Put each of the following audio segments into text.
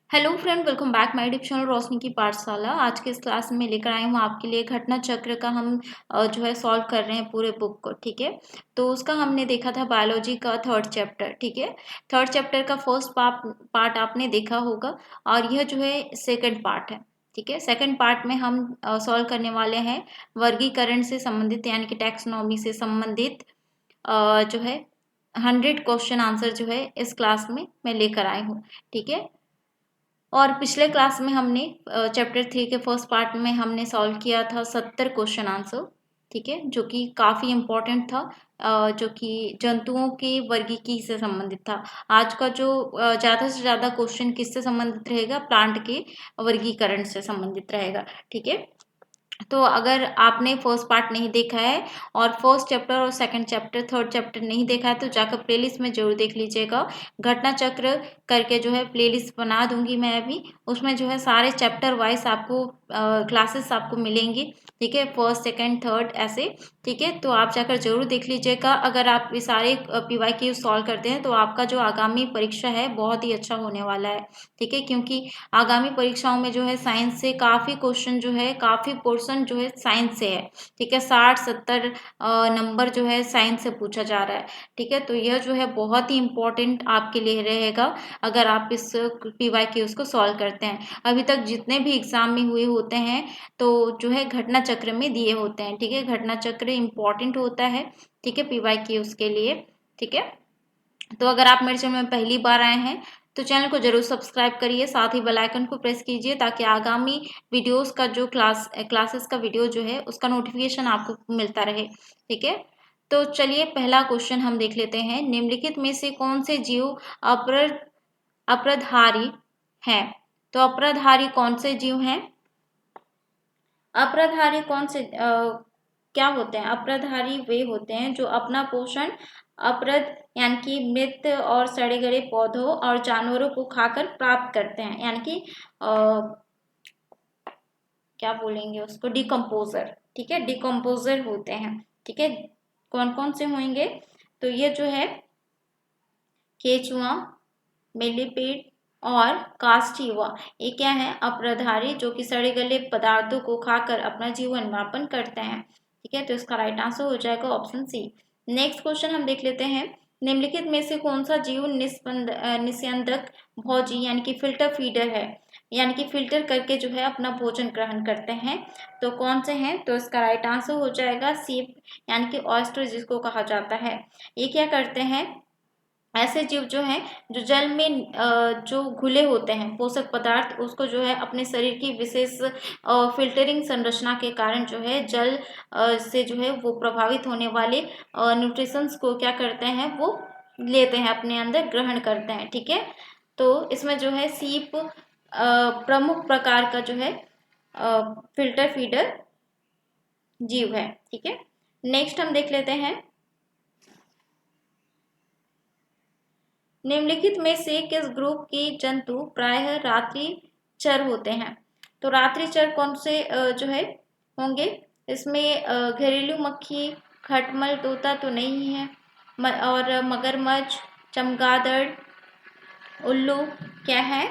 Hello friend, welcome back my YouTube channel Roshni ki Pathshala. आज के इस क्लास में लेकर आई हूँ आपके लिए घटना चक्र का हम जो है सॉल्व कर रहे हैं पूरे बुक को। ठीक है, तो उसका हमने देखा था बायोलॉजी का थर्ड चैप्टर। ठीक है, थर्ड चैप्टर का फर्स्ट पार्ट आपने देखा होगा और यह जो है सेकंड पार्ट है। ठीक है, सेकंड पार्ट में हम सॉल्व करने वाले हैं वर्गीकरण से संबंधित यानी कि टैक्सोनॉमी से संबंधित जो है 100 क्वेश्चन आंसर जो है इस क्लास में मैं लेकर आई हूँ। ठीक है, और पिछले क्लास में हमने चैप्टर 3 के फर्स्ट पार्ट में हमने सॉल्व किया था 70 क्वेश्चन आंसर। ठीक है, जो कि काफ़ी इम्पोर्टेंट था, जो कि जंतुओं के वर्गीकी से संबंधित था। आज का जो ज़्यादा से ज़्यादा क्वेश्चन किससे संबंधित रहेगा, प्लांट के वर्गीकरण से संबंधित रहेगा। ठीक है, तो अगर आपने फर्स्ट पार्ट नहीं देखा है और फर्स्ट चैप्टर और सेकंड चैप्टर थर्ड चैप्टर नहीं देखा है तो जाकर प्लेलिस्ट में जरूर देख लीजिएगा। घटना चक्र करके जो है प्लेलिस्ट बना दूंगी मैं अभी, उसमें जो है सारे चैप्टर वाइज आपको क्लासेस आपको मिलेंगी। ठीक है, फर्स्ट सेकंड थर्ड ऐसे। ठीक है, तो आप जाकर जरूर देख लीजिएगा। अगर आप ये सारे PYQ सॉल्व करते हैं तो आपका जो आगामी परीक्षा है बहुत ही अच्छा होने वाला है। ठीक है, क्योंकि आगामी परीक्षाओं में जो है साइंस से काफ़ी क्वेश्चन जो है, काफ़ी पोर्शन जो है साइंस से है। ठीक है, 60-70 नंबर जो है साइंस से पूछा जा रहा है। ठीक है, तो यह जो है बहुत ही इम्पोर्टेंट आपके लिए रहेगा अगर आप इस PYQs को सॉल्व करते हैं। अभी तक जितने भी एग्जाम में हुए होते हैं तो जो है घटना चक्र में दिए होते हैं। ठीक है, घटना चक्र इम्पोर्टेंट होता है। ठीक है, PYQs के लिए। ठीक है, तो अगर आप मेरे चैनल में पहली बार आए हैं तो चैनल को जरूर सब्सक्राइब करिए, साथ ही बेल आइकन को प्रेस कीजिए ताकि आगामी वीडियोस का जो क्लासेस का वीडियो जो है उसका नोटिफिकेशन आपको मिलता रहे। ठीक है, तो चलिए पहला क्वेश्चन हम देख लेते हैं। निम्नलिखित में से कौन से जीव अप्र अप्रधारी हैं? तो अप्रधारी कौन से जीव हैं? अप्रधारी कौन से क्या होते हैं? अप्रधारी वे होते हैं जो अपना पोषण अप्रद यानी कि मृत और सड़े गले पौधों और जानवरों को खाकर प्राप्त करते हैं, यानी कि क्या बोलेंगे उसको, डिकम्पोजर। ठीक है, डिकम्पोजर होते हैं। ठीक है, कौन कौन से होंगे? तो ये जो है केचुआ, मिलीपीड और कास्टिवा, ये क्या है? अप्रधारी जो कि सड़े गले पदार्थों को खाकर अपना जीवन यापन करते हैं। ठीक है, तो इसका राइट आंसर हो जाएगा ऑप्शन सी। नेक्स्ट क्वेश्चन हम देख लेते हैं। निम्नलिखित में से कौन सा जीव निस्यंदक भोजी यानी कि फिल्टर फीडर है, यानी कि फिल्टर करके जो है अपना भोजन ग्रहण करते हैं? तो कौन से हैं? तो इसका राइट आंसर हो जाएगा सीप यानी कि ऑयस्टर जिसको कहा जाता है। ये क्या करते हैं? ऐसे जीव जो हैं जो जल में जो घुले होते हैं पोषक पदार्थ, उसको जो है अपने शरीर की विशेष फिल्टरिंग संरचना के कारण जो है जल से जो है वो प्रभावित होने वाले न्यूट्रिशंस को क्या करते हैं, वो लेते हैं अपने अंदर, ग्रहण करते हैं। ठीक है, तो इसमें जो है सीप प्रमुख प्रकार का जो है फिल्टर फीडर जीव है। ठीक है, नेक्स्ट हम देख लेते हैं। निम्नलिखित में से किस ग्रुप के जंतु प्रायः रात्रि चर होते हैं? तो रात्रि चर कौन से जो है होंगे? इसमें घरेलू मक्खी, खटमल, तोता तो नहीं है, और मगरमच्छ, चमगादड़, उल्लू क्या है?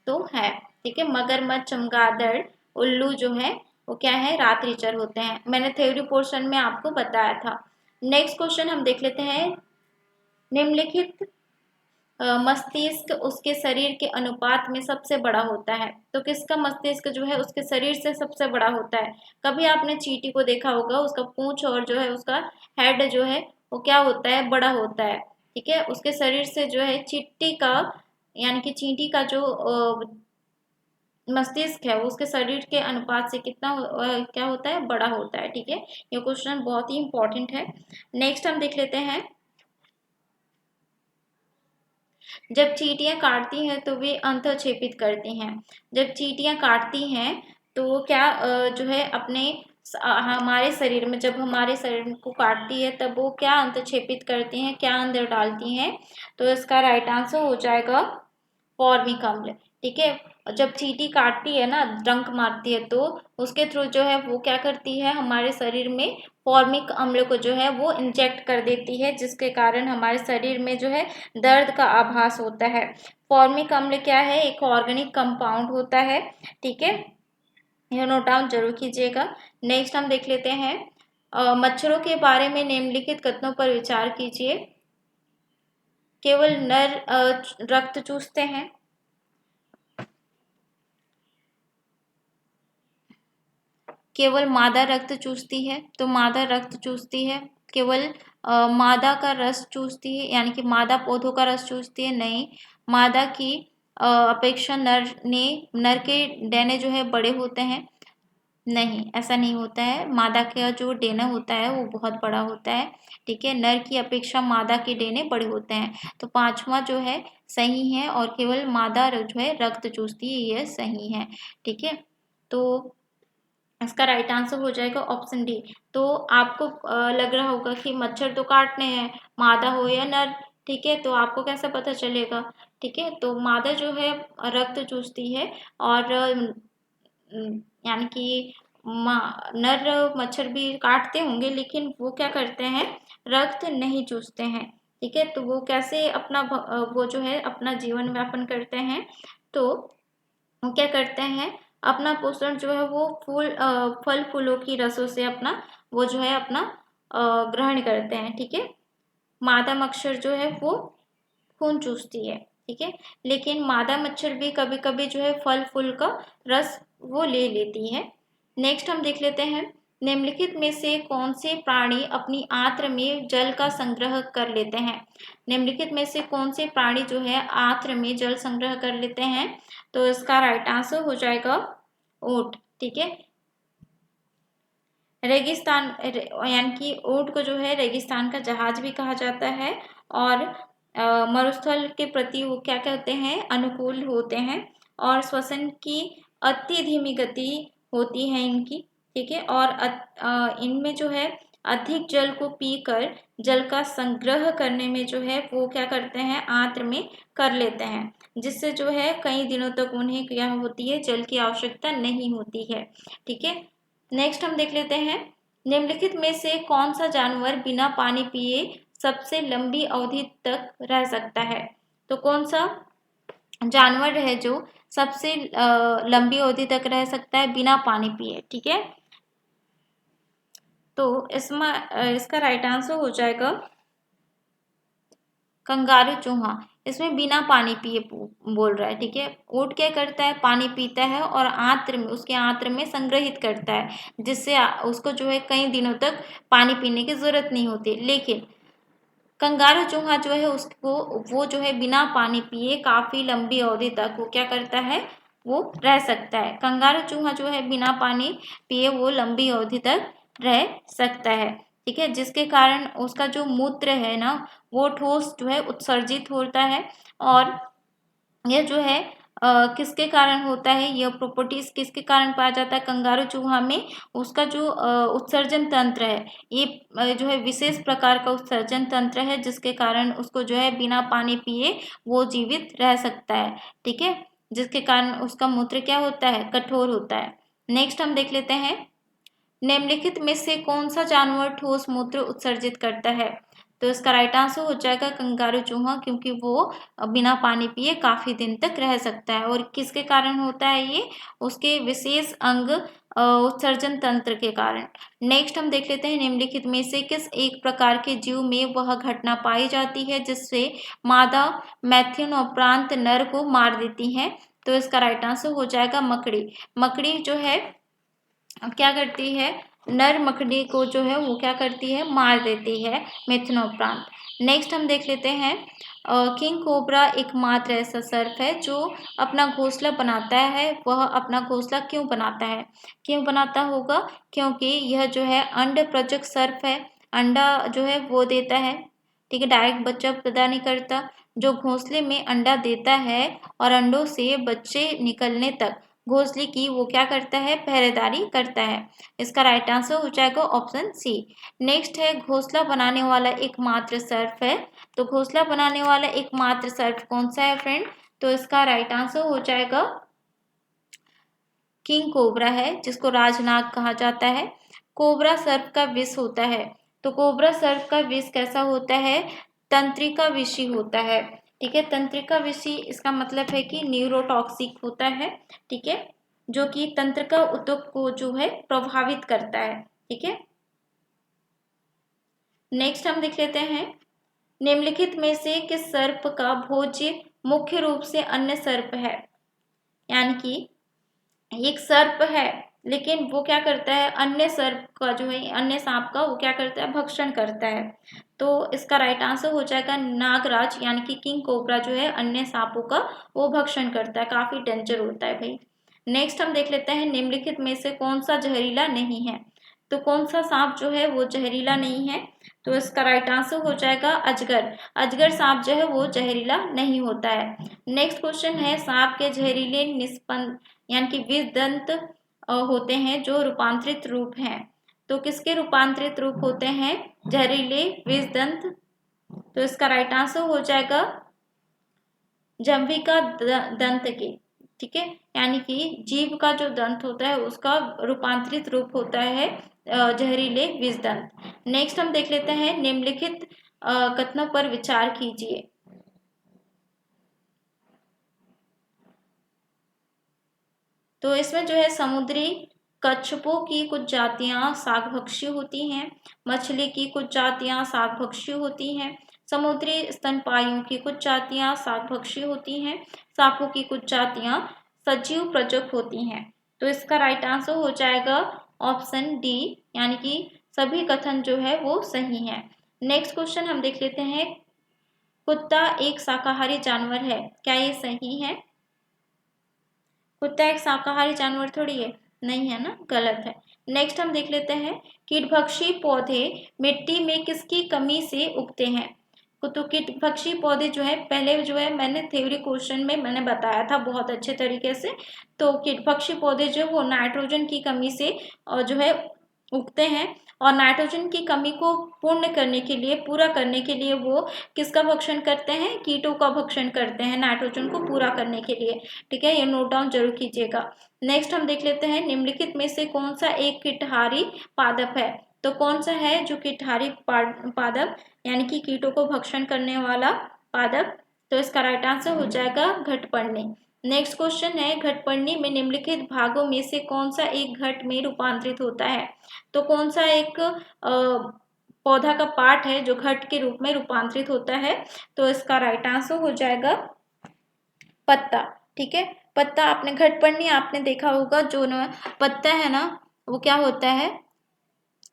तो है। ठीक है, मगरमच्छ, चमगादड़, उल्लू जो है वो क्या है? रात्रिचर होते हैं। मैंने थ्योरी पोर्शन में आपको बताया था। नेक्स्ट क्वेश्चन हम देख लेते हैं। निम्नलिखित मस्तिष्क उसके शरीर के अनुपात में सबसे बड़ा होता है? तो किसका मस्तिष्क जो है उसके शरीर से सबसे बड़ा होता है? कभी आपने चींटी को देखा होगा, उसका पूंछ और जो है उसका हेड जो है वो क्या होता है? बड़ा होता है। ठीक है, उसके शरीर से जो है चींटी का यानी कि चींटी का जो मस्तिष्क है वो उसके शरीर के अनुपात से कितना क्या होता है? बड़ा होता है। ठीक है, ये क्वेश्चन बहुत ही इंपॉर्टेंट है। नेक्स्ट हम देख लेते हैं। जब चींटियां काटती हैं तो वे अंतःक्षेपित करती हैं। जब चींटियां काटती हैं तो क्या जो है अपने हमारे शरीर में, जब हमारे शरीर को काटती है तब वो क्या अंतःक्षेपित करती हैं, क्या अंदर डालती हैं? तो इसका राइट आंसर हो जाएगा फॉर्मिक अम्ल। ठीक है, जब चींटी काटती है ना, डंक मारती है, तो उसके थ्रू जो है वो क्या करती है, हमारे शरीर में फॉर्मिक अम्ल को जो है वो इंजेक्ट कर देती है, जिसके कारण हमारे शरीर में जो है दर्द का आभास होता है। फॉर्मिक अम्ल क्या है, एक ऑर्गेनिक कंपाउंड होता है, ठीक है, यह नोट डाउन जरूर कीजिएगा। नेक्स्ट हम देख लेते हैं, मच्छरों के बारे में निम्नलिखित कथनों पर विचार कीजिए। केवल नर रक्त चूसते हैं। केवल मादा रक्त चूसती है, तो मादा रक्त चूसती है। केवल मादा का रस चूसती है, यानी कि मादा पौधों का रस चूसती है, नहीं। मादा की अपेक्षा नर के डेने जो है बड़े होते हैं, नहीं, ऐसा नहीं होता है। मादा का जो डेना होता है वो बहुत बड़ा होता है, ठीक है, नर की अपेक्षा मादा के डेने बड़े होते हैं। तो पांचवा जो है सही है, और केवल मादा जो है रक्त चूसती है, यह सही है, ठीक है। तो इसका राइट आंसर हो जाएगा ऑप्शन डी। तो आपको लग रहा होगा कि मच्छर तो काटने हैं, मादा हो या नर, ठीक है, तो आपको कैसे पता चलेगा, ठीक है। तो मादा जो है रक्त चूसती है, और यानी कि नर मच्छर भी काटते होंगे, लेकिन वो क्या करते हैं, रक्त नहीं चूसते हैं, ठीक है। तो वो कैसे अपना वो जो है अपना जीवन यापन करते हैं, तो वो क्या करते हैं, अपना पोषण जो है वो फल फूलों की रसों से अपना वो जो है अपना ग्रहण करते हैं, ठीक है। मादा मच्छर जो है वो खून चूसती है, ठीक है, लेकिन मादा मच्छर भी कभी कभी जो है फल फूल का रस वो ले लेती है। नेक्स्ट हम देख लेते हैं, निम्नलिखित में से कौन से प्राणी अपनी आंत्र में जल का संग्रह कर लेते हैं। निम्नलिखित में से कौन से प्राणी जो है आंत्र में जल संग्रह कर लेते हैं, तो इसका राइट आंसर हो जाएगा ऊंट, ठीक है। रेगिस्तान यानी कि ऊंट को जो है रेगिस्तान का जहाज भी कहा जाता है, और मरुस्थल के प्रति वो क्या कहते हैं, अनुकूल होते हैं, और श्वसन की अति धीमी गति होती है इनकी, ठीक है, और इनमें जो है अधिक जल को पीकर जल का संग्रह करने में जो है वो क्या करते हैं, आंत्र में कर लेते हैं, जिससे जो है कई दिनों तक उन्हें क्या होती है, जल की आवश्यकता नहीं होती है, ठीक है। नेक्स्ट हम देख लेते हैं, निम्नलिखित में से कौन सा जानवर बिना पानी पिए सबसे लंबी अवधि तक रह सकता है। तो कौन सा जानवर है जो सबसे लंबी अवधि तक रह सकता है बिना पानी पिए, ठीक है। तो इसमें इसका राइट आंसर हो जाएगा कंगारू चूहा। इसमें बिना पानी पिए बोल रहा है, ठीक है। ऊंट क्या करता है, पानी पीता है और आंत्र में उसके आंत्र में संग्रहित करता है, जिससे उसको जो है कई दिनों तक पानी पीने की जरूरत नहीं होती। लेकिन कंगारू चूहा जो है उसको वो जो है बिना पानी पिए काफी लंबी अवधि तक वो क्या करता है, वो रह सकता है। कंगारू चूहा जो है बिना पानी पिए वो लंबी अवधि तक रह सकता है, ठीक है, जिसके कारण उसका जो मूत्र है ना वो ठोस जो है उत्सर्जित होता है, और यह जो है किसके कारण होता है, यह प्रॉपर्टीज किसके कारण पाया जाता है कंगारू चूहा में, उसका जो उत्सर्जन तंत्र है, ये जो है विशेष प्रकार का उत्सर्जन तंत्र है, जिसके कारण उसको जो है बिना पानी पिए वो जीवित रह सकता है, ठीक है, जिसके कारण उसका मूत्र क्या होता है, कठोर होता है। नेक्स्ट हम देख लेते हैं, निम्नलिखित में से कौन सा जानवर ठोस मूत्र उत्सर्जित करता है। तो इसका राइट आंसर हो जाएगा कंगारू चूहा, क्योंकि वो बिना पानी पिए काफी दिन तक रह सकता है, और किसके कारण होता है ये, उसके विशेष अंग उत्सर्जन तंत्र के कारण। नेक्स्ट हम देख लेते हैं, निम्नलिखित में से किस एक प्रकार के जीव में वह घटना पाई जाती है जिससे मादा मैथ्यून उपरांत नर को मार देती है। तो इसका राइट आंसर हो जाएगा मकड़ी। मकड़ी जो है क्या करती है, नर मकड़ी को जो है वो क्या करती है, मार देती है मिथुनोपरांत। नेक्स्ट हम देख लेते हैं, किंग कोबरा एकमात्र ऐसा सर्प है जो अपना घोंसला बनाता है। वह अपना घोंसला क्यों बनाता है, क्यों बनाता होगा, क्योंकि यह जो है अंड प्रजक सर्प है, अंडा जो है वो देता है, ठीक है, डायरेक्ट बच्चा पैदा नहीं करता। जो घोंसले में अंडा देता है और अंडों से बच्चे निकलने तक घोंसले की वो क्या करता है, पहरेदारी करता है। इसका राइट आंसर हो जाएगा ऑप्शन सी। नेक्स्ट है, घोंसला बनाने वाला एकमात्र सर्प है। तो घोंसला बनाने वाला एकमात्र सर्प कौन सा है फ्रेंड, तो इसका राइट आंसर हो जाएगा किंग कोबरा है, जिसको राजनाग कहा जाता है। कोबरा सर्प का विष होता है। तो कोबरा सर्प का विष कैसा होता है? तंत्रिका विषी होता है। ठीक है, तंत्रिका विषी इसका मतलब है कि न्यूरोटॉक्सिक होता है। ठीक है, जो कि तंत्रिका ऊतक को जो है प्रभावित करता है। ठीक है, नेक्स्ट हम देख लेते हैं, निम्नलिखित में से किस सर्प का भोज्य मुख्य रूप से अन्य सर्प है? यानी कि एक सर्प है, लेकिन वो क्या करता है, अन्य सर्प का जो है, अन्य सांप का वो क्या करता है, भक्षण करता है। तो इसका राइट आंसर हो जाएगा नागराज, यानी कि किंग कोबरा जो है अन्य सांपों का वो भक्षण करता है, काफी डेंजर होता है भाई। नेक्स्ट हम देख लेते हैं, निम्नलिखित में से कौन सा जहरीला नहीं है? तो कौन सा सांप जो है वो जहरीला नहीं है? तो इसका राइट आंसर हो जाएगा अजगर। अजगर सांप जो है वो जहरीला नहीं होता है। नेक्स्ट क्वेश्चन है, सांप के जहरीले निस्पंद यानी कि विष दंत होते हैं जो रूपांतरित रूप हैं। तो किसके रूपांतरित रूप होते हैं? जहरीले विष दंत। तो इसका राइट आंसर हो जाएगा जम्भी का दंत के। ठीक है, यानी कि जीव का जो दंत होता है उसका रूपांतरित रूप होता है जहरीले विष दंत। नेक्स्ट हम देख लेते हैं, निम्नलिखित कथनों पर विचार कीजिए। तो इसमें जो है, समुद्री कच्छपों की कुछ जातियां शाकभक्षी होती हैं, मछली की कुछ जातियां शाकभक्षी होती हैं, समुद्री स्तनपायियों की कुछ जातियां शाकभक्षी होती हैं, सांपों की कुछ जातियां सजीव प्रजक होती हैं। तो इसका राइट आंसर हो जाएगा ऑप्शन डी, यानी कि सभी कथन जो है वो सही है। नेक्स्ट क्वेश्चन हम देख लेते हैं, कुत्ता एक शाकाहारी जानवर है, क्या ये सही है? कुत्ता एक शाकाहारी जानवर थोड़ी है, नहीं है ना, गलत है। नेक्स्ट हम देख लेते हैं, कीटभक्षी पौधे मिट्टी में किसकी कमी से उगते हैं? तो कीटभक्षी पौधे जो है, पहले जो है मैंने थ्योरी क्वेश्चन में मैंने बताया था बहुत अच्छे तरीके से। तो कीटभक्षी पौधे जो वो नाइट्रोजन की कमी से जो है उगते हैं, और नाइट्रोजन की कमी को पूर्ण करने के लिए, पूरा करने के लिए वो किसका भक्षण करते हैं? कीटों का भक्षण करते हैं, नाइट्रोजन को पूरा करने के लिए। ठीक है, ये नोट डाउन जरूर कीजिएगा। नेक्स्ट हम देख लेते हैं, निम्नलिखित में से कौन सा एक कीटहारी पादप है? तो कौन सा है जो कीटहारी पादप यानी कि कीटों को भक्षण करने वाला पादप? तो इसका राइट आंसर हो जाएगा घटपर्णी। नेक्स्ट क्वेश्चन है, घटपर्णी में निम्नलिखित भागों में से कौन सा एक घट में रूपांतरित होता है? तो कौन सा एक पौधा का पार्ट है जो घट के रूप में रूपांतरित होता है? तो इसका राइट आंसर हो जाएगा पत्ता। ठीक है, पत्ता, आपने घटपर्णी आपने देखा होगा, जो न पत्ता है ना वो क्या होता है,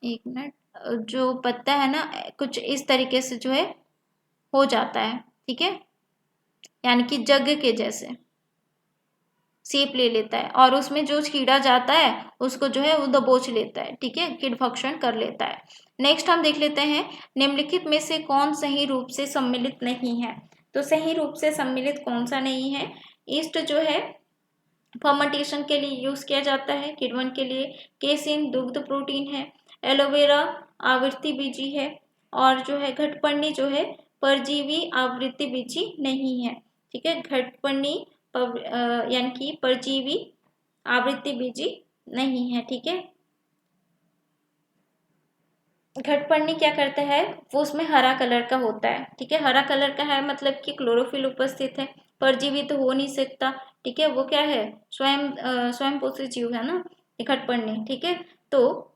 एक मिनट, जो पत्ता है ना कुछ इस तरीके से जो है हो जाता है। ठीक है, यानी कि जग के जैसे शेप ले लेता है, और उसमें जो कीड़ा जाता है उसको जो है वो दबोच लेता है। ठीक है, कीट भक्षण कर लेता है। नेक्स्ट हम देख लेते हैं, निम्नलिखित में से कौन सही रूप से सम्मिलित नहीं है? तो सही रूप से सम्मिलित कौन सा नहीं है? ईस्ट जो है फर्मेंटेशन के लिए यूज किया जाता है, किण्वन के लिए। केसिन दुग्ध प्रोटीन है। एलोवेरा आवृत्ति बीजी है। और जो है घटपर्णी जो है परजीवी आवृत्ति बीजी नहीं है। ठीक है, घटपर्णी यानी कि परजीवी आवृत्ति बीजी नहीं है। ठीक है, घटपर्णी क्या करता है, वो उसमें हरा कलर का होता है। ठीक है, हरा कलर का है मतलब कि क्लोरोफिल उपस्थित है, परजीवी तो हो नहीं सकता। ठीक है, वो क्या है, स्वयं पोषी जीव है ना घटपर्णी। ठीक है, तो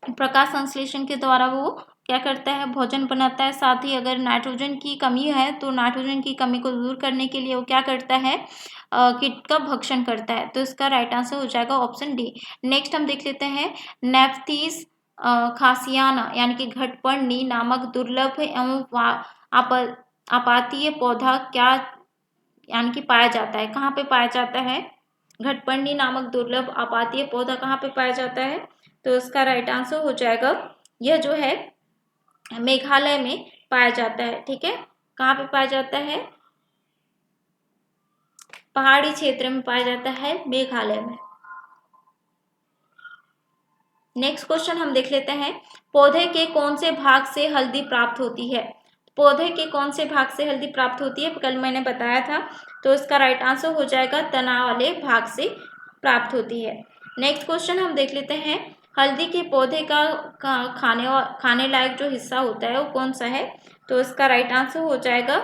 प्रकाश संश्लेषण के द्वारा वो क्या करता है, भोजन बनाता है। साथ ही अगर नाइट्रोजन की कमी है तो नाइट्रोजन की कमी को दूर करने के लिए वो क्या करता है, कीट का भक्षण करता है। तो इसका राइट आंसर हो जाएगा ऑप्शन डी। नेक्स्ट हम देख लेते हैं, नेफ्थीस खासियाना यानी कि घटपर्णी नामक दुर्लभ एवं आपातीय पौधा क्या यानी कि पाया जाता है, कहाँ पे पाया जाता है? घटपर्णी नामक दुर्लभ आपातीय पौधा कहाँ पे पाया जाता है? तो इसका राइट आंसर हो जाएगा, यह जो है मेघालय में पाया जाता है। ठीक है, कहाँ पे पाया जाता है? पहाड़ी क्षेत्र में पाया जाता है, मेघालय में। नेक्स्ट क्वेश्चन हम देख लेते हैं, पौधे के कौन से भाग से हल्दी प्राप्त होती है? पौधे के कौन से भाग से हल्दी प्राप्त होती है, कल मैंने बताया था। तो इसका राइट आंसर हो जाएगा तना वाले भाग से प्राप्त होती है। नेक्स्ट क्वेश्चन हम देख लेते हैं, हल्दी के पौधे का खाने लायक जो हिस्सा होता है वो कौन सा है? तो इसका राइट आंसर हो जाएगा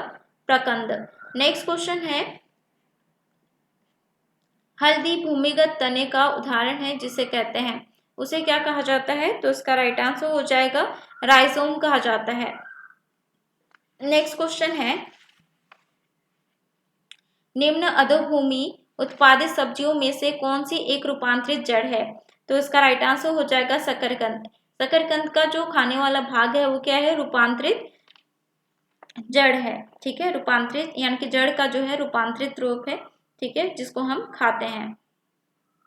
प्रकंद। नेक्स्ट क्वेश्चन है, हल्दी भूमिगत तने का उदाहरण है जिसे कहते हैं, उसे क्या कहा जाता है? तो इसका राइट आंसर हो जाएगा राइजोम कहा जाता है। नेक्स्ट क्वेश्चन है, निम्न अधोभूमि उत्पादित सब्जियों में से कौन सी एक रूपांतरित जड़ है? तो इसका राइट आंसर हो जाएगा शकरकंद। शकरकंद का जो खाने वाला भाग है वो क्या है? रूपांतरित जड़ है। ठीक है, रूपांतरित यानी कि जड़ का जो है रूपांतरित रूप है, ठीक है, जिसको हम खाते हैं।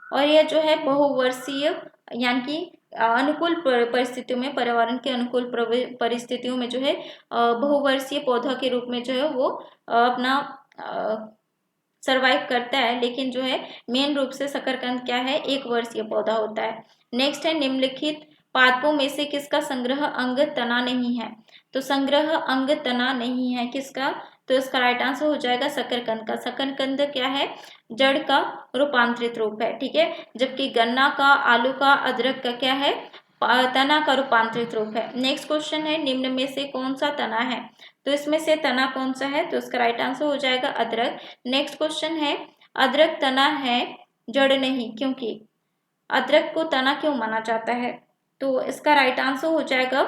और यह जो है बहुवर्षीय यानी कि अनुकूल परिस्थितियों में, पर्यावरण के अनुकूल परिस्थितियों में जो है बहुवर्षीय पौधा के रूप में जो है वो अपना सरवाइव करता है। लेकिन जो है मेन रूप से शकरकंद क्या है? एक वर्षीय पौधा होता है। नेक्स्ट है, निम्नलिखित पादपों में से किसका संग्रह अंग तना नहीं है? तो संग्रह अंग तना नहीं है किसका? तो इसका राइट आंसर हो जाएगा शकरकंद का। शकरकंद क्या है? जड़ का रूपांतरित रूप है। ठीक है, जबकि गन्ना का, आलू का, अदरक का क्या है? तना का रूपांतरित रूप है। नेक्स्ट क्वेश्चन है, निम्न में से कौन सा तना है? तो इसमें से तना कौन सा है? तो इसका राइट आंसर हो जाएगा अदरक। नेक्स्ट क्वेश्चन है, अदरक तना है जड़ नहीं, क्योंकि अदरक को तना क्यों माना जाता है? तो इसका राइट आंसर हो जाएगा,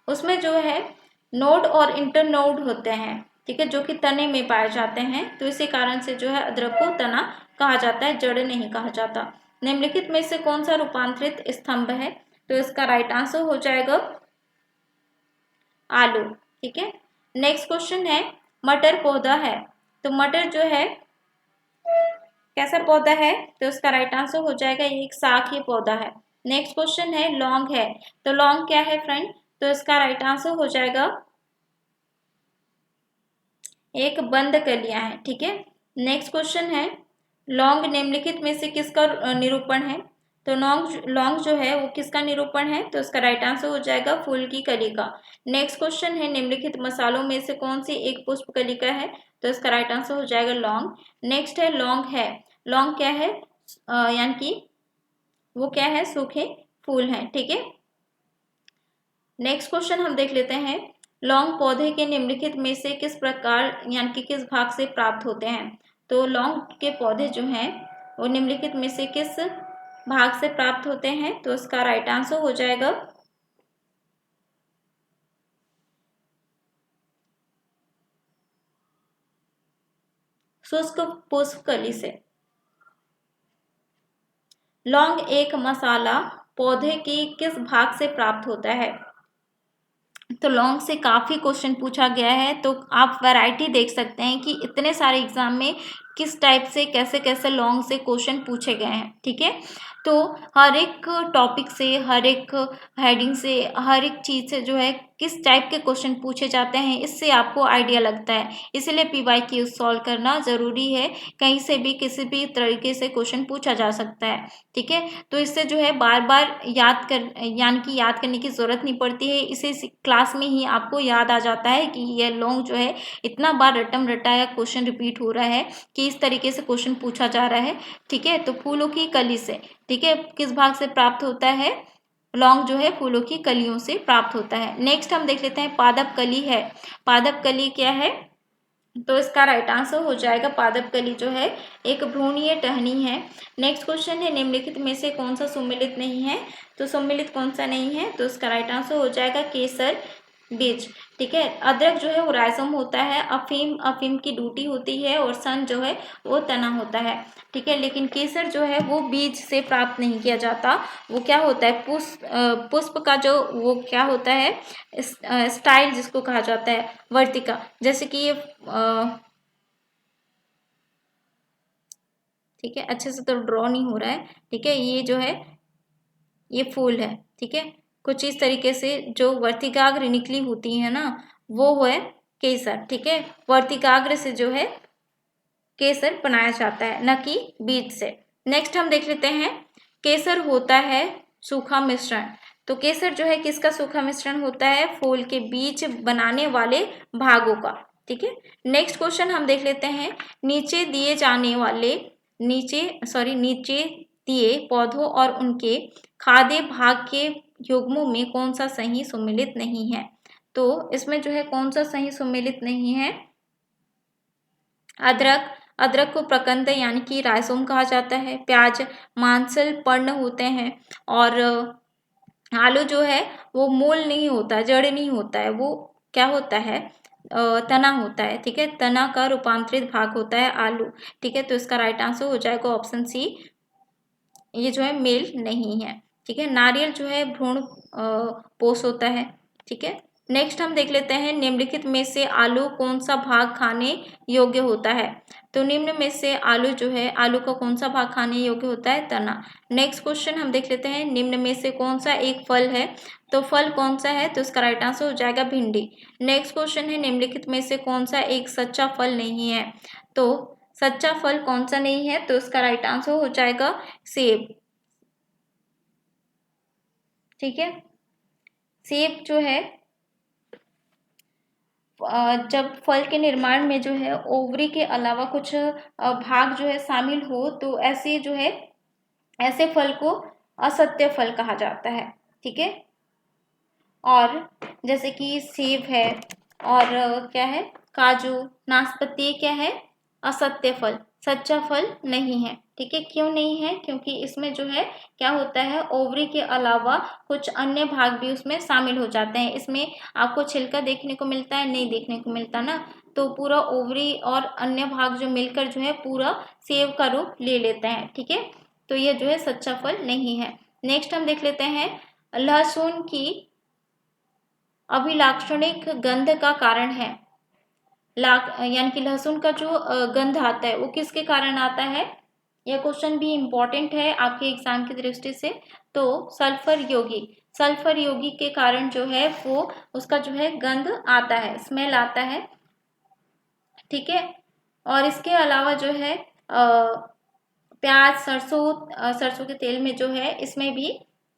उसमें जो है नोड और इंटरनोड होते हैं, ठीक है, जो कि तने में पाए जाते हैं। तो इसी कारण से जो है अदरक को तना कहा जाता है, जड़ नहीं कहा जाता। निम्नलिखित में से कौन सा रूपांतरित स्तंभ है? तो इसका राइट आंसर हो जाएगा आलू। ठीक है, नेक्स्ट क्वेश्चन है, मटर पौधा है, तो मटर जो है कैसा पौधा है? तो इसका राइट आंसर हो जाएगा एक शाखीय पौधा है। नेक्स्ट क्वेश्चन है, लौंग है, तो लौंग क्या है फ्रेंड? तो इसका राइट आंसर हो जाएगा एक बंद कलियां है। ठीक है, नेक्स्ट क्वेश्चन है, लौंग निम्नलिखित में से किसका निरूपण है? तो लौंग जो है वो किसका निरूपण है? तो इसका राइट आंसर हो जाएगा फूल की कली का। नेक्स्ट क्वेश्चन है, निम्नलिखित मसालों में से कौन सी एक पुष्प कलिका है? तो इसका राइट आंसर हो जाएगा लौंग। नेक्स्ट है, लौंग है, लौंग क्या है? यानी कि वो क्या है? सूखे फूल हैं। ठीक है, नेक्स्ट क्वेश्चन हम देख लेते हैं, लौंग पौधे के निम्नलिखित में से किस प्रकार यानी कि किस भाग से प्राप्त होते हैं? तो लौंग के पौधे जो हैं वो निम्नलिखित में से किस भाग से प्राप्त होते हैं? तो इसका राइट आंसर हो जाएगा शुष्क पुष्प कली से। लौंग एक मसाला पौधे की किस भाग से प्राप्त होता है? तो लॉन्ग से काफ़ी क्वेश्चन पूछा गया है, तो आप वैरायटी देख सकते हैं कि इतने सारे एग्जाम में किस टाइप से कैसे कैसे लॉन्ग से क्वेश्चन पूछे गए हैं। ठीक है, तो हर एक टॉपिक से, हर एक हेडिंग से, हर एक चीज़ से जो है किस टाइप के क्वेश्चन पूछे जाते हैं, इससे आपको आइडिया लगता है। इसलिए PYQ सॉल्व करना ज़रूरी है, कहीं से भी किसी भी तरीके से क्वेश्चन पूछा जा सकता है। ठीक है, तो इससे जो है बार बार याद कर यानी कि याद करने की ज़रूरत नहीं पड़ती है, इसे क्लास में ही आपको याद आ जाता है कि यह लॉन्ग जो है इतना बार रटम रटाया क्वेश्चन रिपीट हो रहा है कि इस तरीके से क्वेश्चन पूछा जा रहा है। ठीक है, तो फूलों की कली से, ठीक है, किस भाग से प्राप्त होता है? लौंग जो है फूलों की कलियों से प्राप्त होता है। नेक्स्ट हम देख लेते हैं, पादप कली है, पादप कली क्या है? तो इसका राइट आंसर हो जाएगा पादप कली जो है एक भ्रूणीय टहनी है। नेक्स्ट क्वेश्चन है, निम्नलिखित में से कौन सा सुमेलित नहीं है? तो सुमेलित कौन सा नहीं है? तो इसका राइट आंसर हो जाएगा केसर बीज। ठीक है, अदरक जो है वो राइजोम होता है, अफीम की डूटी होती है, और सन जो है वो तना होता है। ठीक है, लेकिन केसर जो है वो बीज से प्राप्त नहीं किया जाता, वो क्या होता है? पुष्प का जो वो क्या होता है? स्टाइल जिसको कहा जाता है वर्तिका, जैसे कि ये ठीक है, अच्छे से तो ड्रॉ नहीं हो रहा है। ठीक है, ये जो है ये फूल है। ठीक है, कुछ इस तरीके से जो वर्तिकाग्र निकली होती है ना, वो है केसर। ठीक है, वर्तिकाग्र से जो है केसर बनाया जाता है, न कि बीज से। नेक्स्ट हम देख लेते हैं, केसर होता है सूखा मिश्रण। तो केसर जो है किसका सूखा मिश्रण होता है? फूल के बीज बनाने वाले भागों का। ठीक है, नेक्स्ट क्वेश्चन हम देख लेते हैं, नीचे दिए जाने वाले नीचे दिए पौधों और उनके खाद्य भाग के युग्मों में कौन सा सही सुमेलित नहीं है? तो इसमें जो है कौन सा सही सुमेलित नहीं है? अदरक, अदरक को प्रकंद यानी कि राइजोम कहा जाता है। प्याज मांसल पर्ण होते हैं और आलू जो है वो मूल नहीं होता, जड़ नहीं होता है, वो क्या होता है? तना होता है। ठीक है, तना का रूपांतरित भाग होता है आलू। ठीक है, तो इसका राइट आंसर हो जाएगा ऑप्शन सी, ये जो है मेल नहीं है। ठीक है, नारियल जो है भ्रूण पोष होता है। ठीक है, नेक्स्ट हम देख लेते हैं निम्नलिखित में से आलू कौन सा भाग खाने योग्य होता है? तो निम्न में से आलू जो है, आलू का कौन सा भाग खाने योग्य होता है? तना। नेक्स्ट क्वेश्चन हम देख लेते हैं निम्न में से कौन सा एक फल है? तो फल कौन सा है? तो इसका राइट आंसर हो जाएगा भिंडी। नेक्स्ट क्वेश्चन है निम्नलिखित में से कौन सा एक सच्चा फल नहीं है? तो सच्चा फल कौन सा नहीं है? तो इसका राइट आंसर हो जाएगा सेब। ठीक है, सेब जो है जब फल के निर्माण में जो है ओवरी के अलावा कुछ भाग जो है शामिल हो तो ऐसे जो है ऐसे फल को असत्य फल कहा जाता है। ठीक है, और जैसे कि सेब है और क्या है, काजू, नाशपाती, क्या है? असत्य फल, सच्चा फल नहीं है। ठीक है, क्यों नहीं है? क्योंकि इसमें जो है क्या होता है, ओवरी के अलावा कुछ अन्य भाग भी उसमें शामिल हो जाते हैं। इसमें आपको छिलका देखने को मिलता है? नहीं देखने को मिलता ना, तो पूरा ओवरी और अन्य भाग जो मिलकर जो है पूरा सेब का रूप ले लेते हैं। ठीक है, तो यह जो है सच्चा फल नहीं है। नेक्स्ट हम देख लेते हैं लहसुन की अभिलाक्षणिक गंध का कारण है। यानी कि लहसुन का जो गंध आता है वो किसके कारण आता है? यह क्वेश्चन भी इम्पोर्टेंट है आपके एग्जाम की दृष्टि से। तो सल्फर योगी के कारण जो है वो उसका जो है गंध आता है, स्मेल आता है। ठीक है, और इसके अलावा जो है प्याज, सरसों के तेल में जो है इसमें भी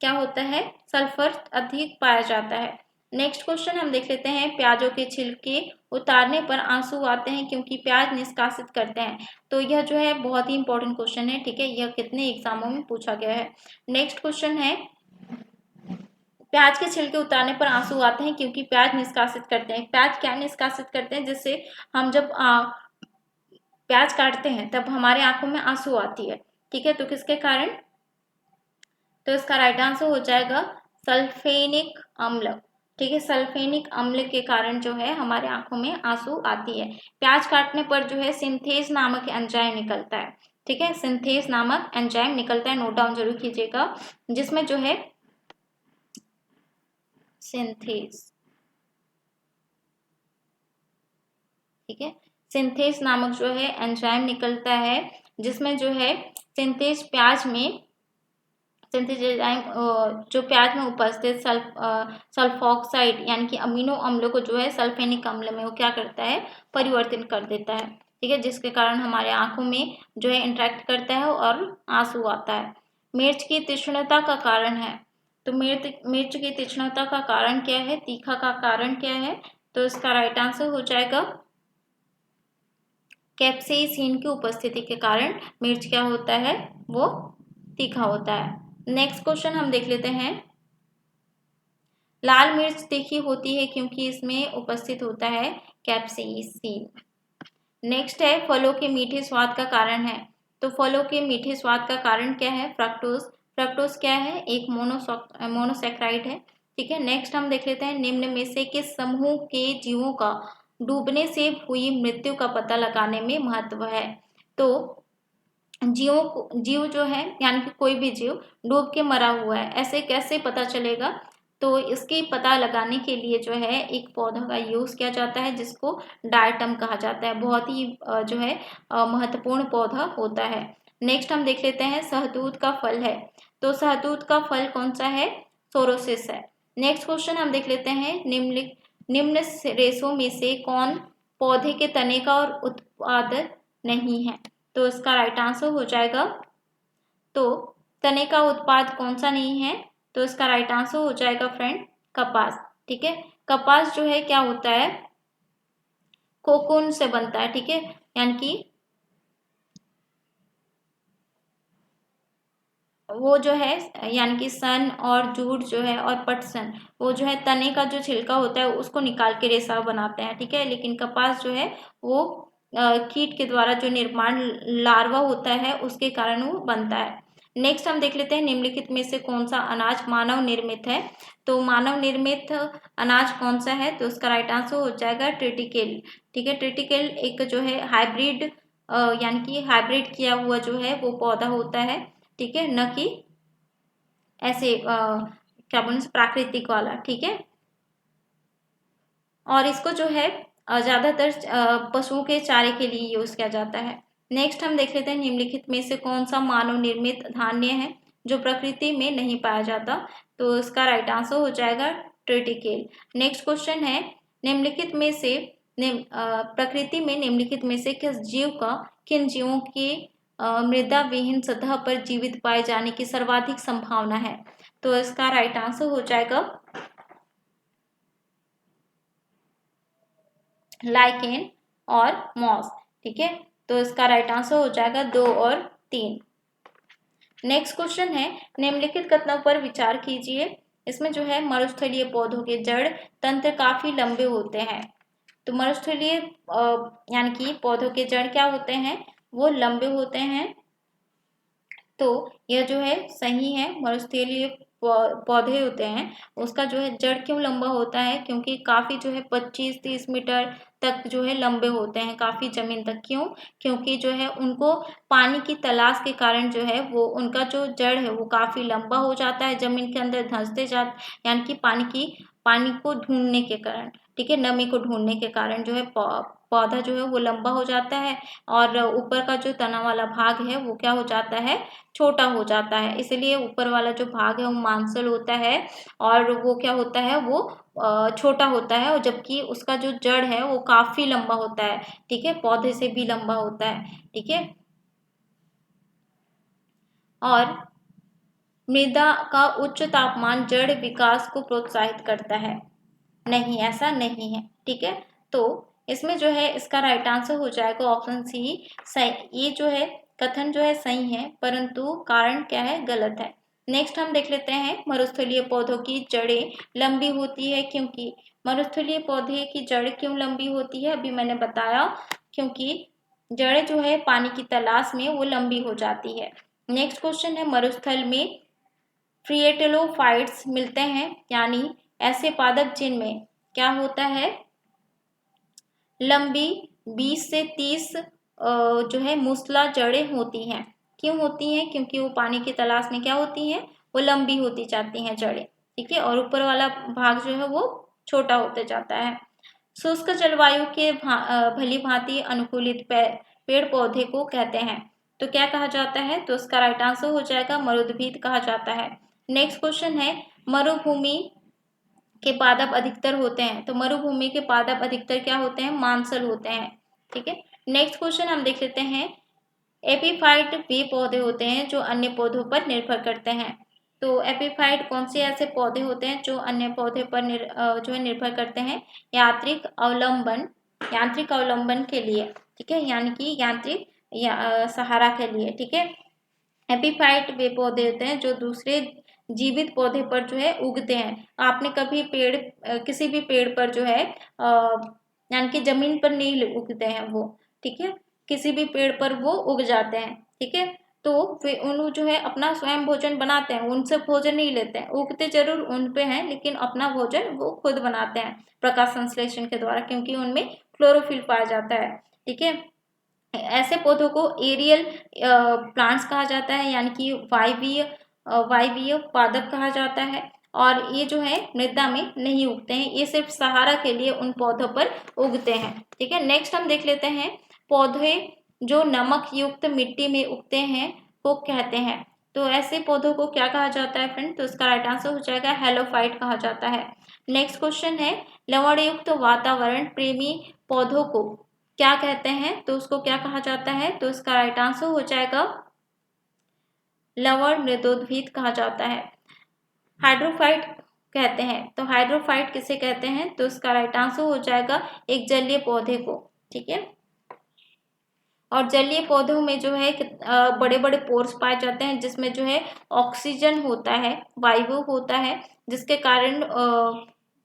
क्या होता है, सल्फर अधिक पाया जाता है। नेक्स्ट क्वेश्चन हम देख लेते हैं प्याजों के छिलके उतारने पर आंसू आते हैं क्योंकि प्याज निष्कासित करते हैं। तो यह जो है बहुत ही इंपॉर्टेंट क्वेश्चन है। ठीक है, यह कितने एग्जामों में पूछा गया है। नेक्स्ट क्वेश्चन है प्याज के छिलके उतारने पर आंसू आते हैं क्योंकि प्याज निष्कासित करते हैं। प्याज क्या निष्कासित करते हैं? जिससे हम जब प्याज काटते हैं तब हमारे आंखों में आंसू आती है। ठीक है, तो किसके कारण? तो इसका राइट आंसर हो जाएगा सल्फेनिक अम्ल। ठीक है, सल्फेनिक अम्ल के कारण जो है हमारे आंखों में आंसू आती है। प्याज काटने पर जो है सिंथेज नामक एंजाइम निकलता है। ठीक है, सिंथेज नामक एंजाइम निकलता है, नोट डाउन जरूर कीजिएगा, जिसमें जो है सिंथेज, ठीक है, सिंथेज नामक जो है एंजाइम निकलता है, जिसमें जो है सिंथेज प्याज में सिंथेज एंजाइम जो प्याज में उपस्थित सल्फॉक्साइड यानी कि अमीनो अम्ल को जो है सल्फेनिक अम्ल में वो क्या करता है, परिवर्तित कर देता है। ठीक है, जिसके कारण हमारे आंखों में जो है इंटरेक्ट करता है और आंसू आता है। मिर्च की तीक्ष्णता का कारण है। तो मिर्च की तीक्ष्णता का कारण क्या है? तीखा का कारण क्या है? तो इसका राइट आंसर हो जाएगा कैप्सेसिन की उपस्थिति के कारण मिर्च क्या होता है, वो तीखा होता है। नेक्स्ट क्वेश्चन हम देख लेते हैं लाल मिर्च तीखी होती है क्योंकि इसमें उपस्थित होता है कैप्सेसिन। नेक्स्ट है फलों के मीठे स्वाद का कारण है। तो फलों के मीठे स्वाद का कारण क्या है? फ्रक्टोज। फ्रक्टोज क्या है? एक मोनोसैक्राइड है। ठीक है, नेक्स्ट हम देख लेते हैं निम्न में से किस समूह के जीवों का डूबने से हुई मृत्यु का पता लगाने में महत्व है। तो जीव जो है यानी कि कोई भी जीव डूब के मरा हुआ है, ऐसे कैसे पता चलेगा? तो इसकी पता लगाने के लिए जो है एक पौधा का यूज किया जाता है जिसको डायटम कहा जाता है। बहुत ही जो है महत्वपूर्ण पौधा होता है। नेक्स्ट हम देख लेते हैं सहतूत का फल है। तो सहतूत का फल कौन सा है? सोरोसिस है। नेक्स्ट क्वेश्चन हम देख लेते हैं निम्न रेशों में से कौन पौधे के तने का और उत्पाद नहीं है? तो इसका राइट आंसर हो जाएगा, तो तने का उत्पाद कौन सा नहीं है? तो इसका राइट आंसर हो जाएगा फ्रेंड कपास। ठीक है, कपास जो है क्या होता है, कोकून से बनता है। ठीक है, यानी कि वो जो है यानी कि सन और जूट जो है और पटसन, वो जो है तने का जो छिलका होता है उसको निकाल के रेशा बनाते हैं, ठीक है। लेकिन कपास जो है वो कीट के द्वारा जो निर्माण लार्वा होता है उसके कारण वो बनता है। नेक्स्ट हम देख लेते हैं निम्नलिखित में से कौन सा अनाज मानव निर्मित है। तो मानव निर्मित अनाज कौन सा है, तो उसका राइट आंसर हो जाएगा ट्रिटिकेल, ठीक है। ट्रिटिकेल एक जो है हाइब्रिड यानी कि हाइब्रिड किया हुआ जो है वो पौधा होता है, ठीक है, न कि ऐसे क्या बोलते प्राकृतिक वाला, ठीक है। और इसको जो है ज्यादातर पशुओं के चारे के लिए यूज किया जाता है। नेक्स्ट हम देख लेते हैं निम्नलिखित में से कौन सा मानव निर्मित धान्य है जो प्रकृति में नहीं पाया जाता। तो इसका राइट आंसर हो जाएगा ट्रिटिकेल। नेक्स्ट क्वेश्चन है निम्नलिखित में से प्रकृति में निम्नलिखित में से किन जीवों की मृदा विहीन सतह पर जीवित पाए जाने की सर्वाधिक संभावना है। तो इसका राइट आंसर हो जाएगा लाइकेन और मॉस, ठीक है। तो इसका राइट आंसर हो जाएगा 2 और 3। नेक्स्ट क्वेश्चन है निम्नलिखित कथनों पर विचार कीजिए। इसमें जो है मरुस्थलीय पौधों के जड़ तंत्र काफी लंबे होते हैं। तो मरुस्थलीय यानी कि पौधों के जड़ क्या होते हैं, वो लंबे होते हैं। तो यह जो है सही है, मरुस्थलीय पौधे होते हैं उसका जो है जड़ क्यों लंबा होता है, क्योंकि काफी जो है 25-30 मीटर तक जो है लंबे होते हैं, काफी जमीन तक। क्यों, क्योंकि जो है उनको पानी की तलाश के कारण जो है वो उनका जो जड़ है वो काफी लंबा हो जाता है, जमीन के अंदर धंसते जाते, यानी कि पानी को ढूंढने के कारण, ठीक है, नमी को ढूंढने के कारण जो है पौधा जो है वो लंबा हो जाता है और ऊपर का जो तना वाला भाग है वो क्या हो जाता है, छोटा हो जाता है। इसलिए ऊपर वाला जो भाग है वो मांसल होता है और वो क्या होता है, वो छोटा होता है, और जबकि उसका जो जड़ है वो काफी लंबा होता है, ठीक है, पौधे से भी लंबा होता है, ठीक है। और मृदा का उच्च तापमान जड़ विकास को प्रोत्साहित करता है, नहीं, ऐसा नहीं है, ठीक है। तो इसमें जो है इसका राइट आंसर हो जाएगा ऑप्शन सी सही। ये जो है कथन जो है सही है, परंतु कारण क्या है, गलत है। नेक्स्ट हम देख लेते हैं मरुस्थलीय पौधों की जड़ें लंबी होती है क्योंकि। मरुस्थलीय पौधे की जड़ क्यों लंबी होती है, अभी मैंने बताया, क्योंकि जड़ें जो है पानी की तलाश में वो लंबी हो जाती है। नेक्स्ट क्वेश्चन है मरुस्थल में फ्रिएटेलोफाइट्स मिलते हैं, यानी ऐसे पादप जिनमें क्या होता है, लंबी 20 से 30 जो है मूसला जड़ें होती हैं। क्यों होती हैं, क्योंकि वो पानी की तलाश में क्या होती हैं, वो लंबी होती जाती हैं जड़ें, ठीक है, और ऊपर वाला भाग जो है वो छोटा होते जाता है। शुष्क जलवायु के भली भांति अनुकूलित पेड़ पौधे को कहते हैं। तो क्या कहा जाता है, तो उसका राइट आंसर हो जाएगा मरुद्भिद कहा जाता है। नेक्स्ट क्वेश्चन है मरुभूमि के पादप अधिकतर होते हैं। तो मरुभूमि के पादप अधिकतर क्या होते हैं, मांसल होते हैं, ठीक है। नेक्स्ट क्वेश्चन हम देख लेते हैं एपीफाइट वे पौधे होते हैं जो अन्य पौधों पर निर्भर करते हैं। तो एपीफाइट कौन से ऐसे पौधे होते हैं जो अन्य पौधे पर जो है निर्भर करते हैं, यांत्रिक अवलंबन के लिए, ठीक है, यानी कि यांत्रिक सहारा के लिए, ठीक है। एपीफाइट वे पौधे होते हैं जो दूसरे जीवित पौधे पर जो है उगते हैं। आपने कभी किसी भी पेड़ पर जो है यानी कि जमीन पर नहीं उगते हैं वो, ठीक है, किसी भी पेड़ पर वो उग जाते हैं, ठीक है। तो वे उन जो है अपना स्वयं भोजन बनाते हैं, उनसे भोजन नहीं लेते हैं, उगते जरूर उन पे हैं लेकिन अपना भोजन वो खुद बनाते हैं प्रकाश संश्लेषण के द्वारा, क्योंकि उनमें क्लोरोफिल पाया जाता है, ठीक है। ऐसे पौधों को एरियल प्लांट्स कहा जाता है, यानी कि वायवीय पादप कहा जाता है, और ये जो है मृदा में नहीं उगते हैं, ये सिर्फ सहारा के लिए उन पौधों पर उगते हैं, ठीक है। नेक्स्ट हम देख लेते हैं पौधे जो नमक युक्त मिट्टी में उगते हैं को कहते हैं। तो ऐसे पौधों को क्या कहा जाता है फ्रेंड, तो इसका राइट आंसर हो जाएगा हेलोफाइट कहा जाता है। नेक्स्ट क्वेश्चन है लवण युक्त वातावरण प्रेमी पौधों को क्या कहते हैं, तो उसको क्या कहा जाता है, तो इसका राइट आंसर हो जाएगा लवण मृदोद्भिद कहा जाता है। हाइड्रोफाइट कहते हैं, तो हाइड्रोफाइट किसे कहते हैं, तो इसका राइट आंसर हो जाएगा एक जलीय पौधे को, ठीक है। और जलीय पौधों में जो है बड़े बड़े पोर्स पाए जाते हैं, जिसमें जो है ऑक्सीजन होता है, वायु होता है, जिसके कारण